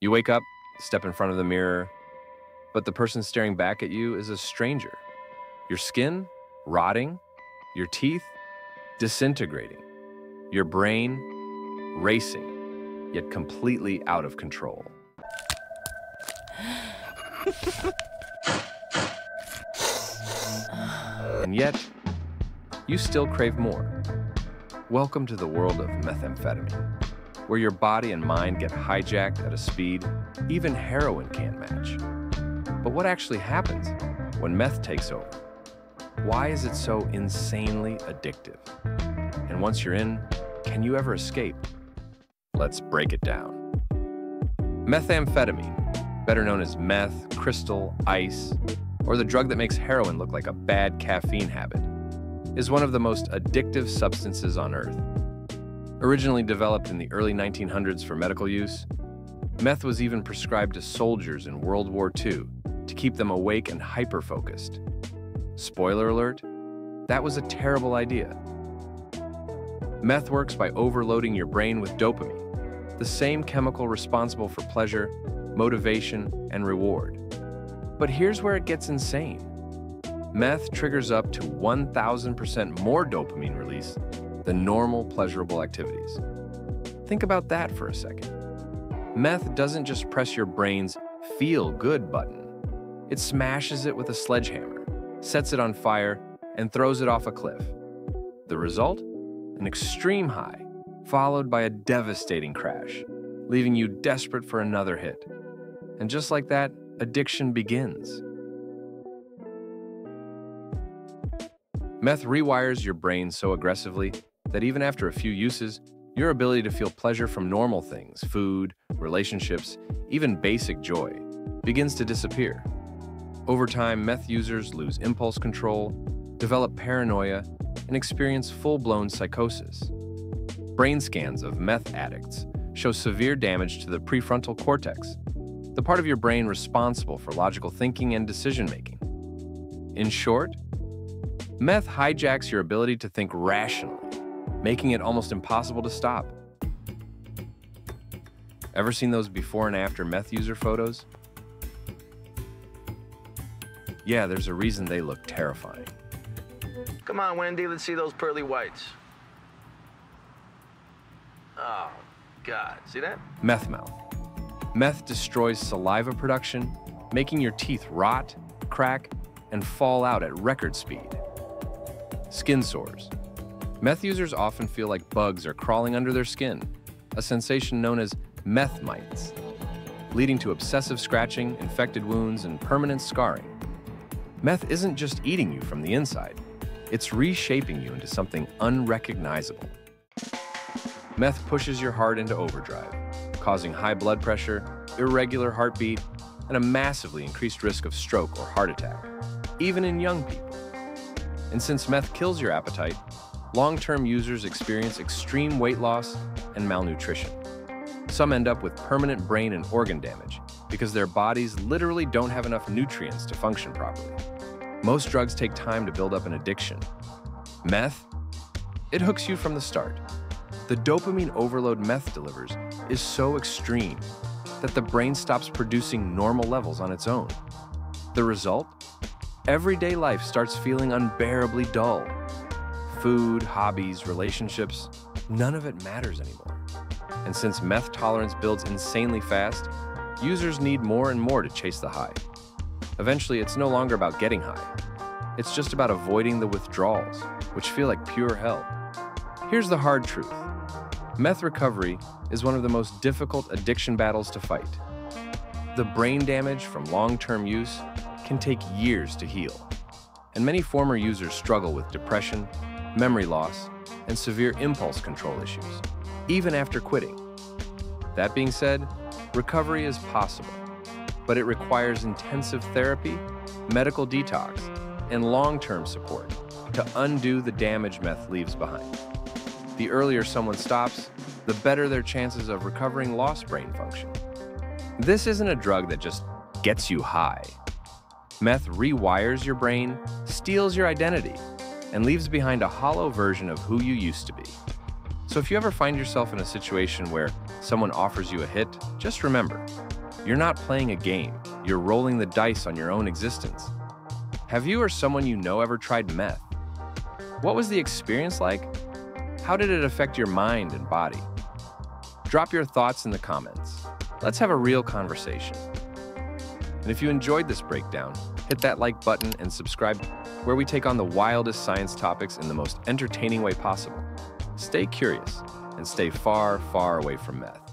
You wake up, step in front of the mirror, but the person staring back at you is a stranger. Your skin, rotting, your teeth, disintegrating, your brain, racing, yet completely out of control. And yet, you still crave more. Welcome to the world of methamphetamine, where your body and mind get hijacked at a speed even heroin can't match. But what actually happens when meth takes over? Why is it so insanely addictive? And once you're in, can you ever escape? Let's break it down. Methamphetamine, better known as meth, crystal, ice, or the drug that makes heroin look like a bad caffeine habit, is one of the most addictive substances on Earth. Originally developed in the early 1900s for medical use, meth was even prescribed to soldiers in World War II to keep them awake and hyper-focused. Spoiler alert, that was a terrible idea. Meth works by overloading your brain with dopamine, the same chemical responsible for pleasure, motivation, and reward. But here's where it gets insane. Meth triggers up to 1,000% more dopamine release than normal pleasurable activities. Think about that for a second. Meth doesn't just press your brain's feel-good button. It smashes it with a sledgehammer, sets it on fire, and throws it off a cliff. The result? An extreme high, followed by a devastating crash, leaving you desperate for another hit. And just like that, addiction begins. Meth rewires your brain so aggressively that even after a few uses, your ability to feel pleasure from normal things, food, relationships, even basic joy, begins to disappear. Over time, meth users lose impulse control, develop paranoia, and experience full-blown psychosis. Brain scans of meth addicts show severe damage to the prefrontal cortex, the part of your brain responsible for logical thinking and decision-making. In short, meth hijacks your ability to think rationally, making it almost impossible to stop. Ever seen those before and after meth user photos? Yeah, there's a reason they look terrifying. Come on, Wendy, let's see those pearly whites. Oh, God, see that? Meth mouth. Meth destroys saliva production, making your teeth rot, crack, and fall out at record speed. Skin sores. Meth users often feel like bugs are crawling under their skin, a sensation known as meth mites, leading to obsessive scratching, infected wounds, and permanent scarring. Meth isn't just eating you from the inside, it's reshaping you into something unrecognizable. Meth pushes your heart into overdrive, causing high blood pressure, irregular heartbeat, and a massively increased risk of stroke or heart attack, even in young people. And since meth kills your appetite, long-term users experience extreme weight loss and malnutrition. Some end up with permanent brain and organ damage because their bodies literally don't have enough nutrients to function properly. Most drugs take time to build up an addiction. Meth? It hooks you from the start. The dopamine overload meth delivers is so extreme that the brain stops producing normal levels on its own. The result? Everyday life starts feeling unbearably dull. Food, hobbies, relationships, none of it matters anymore. And since meth tolerance builds insanely fast, users need more and more to chase the high. Eventually, it's no longer about getting high. It's just about avoiding the withdrawals, which feel like pure hell. Here's the hard truth. Meth recovery is one of the most difficult addiction battles to fight. The brain damage from long-term use can take years to heal, and many former users struggle with depression, memory loss, and severe impulse control issues, even after quitting. That being said, recovery is possible, but it requires intensive therapy, medical detox, and long-term support to undo the damage meth leaves behind. The earlier someone stops, the better their chances of recovering lost brain function. This isn't a drug that just gets you high. Meth rewires your brain, steals your identity, and leaves behind a hollow version of who you used to be. So if you ever find yourself in a situation where someone offers you a hit, just remember, You're not playing a game, you're rolling the dice on your own existence. Have you or someone you know ever tried meth? What was the experience like? How did it affect your mind and body? Drop your thoughts in the comments. Let's have a real conversation. And if you enjoyed this breakdown, hit that like button and subscribe, where we take on the wildest science topics in the most entertaining way possible. Stay curious and stay far, far away from meth.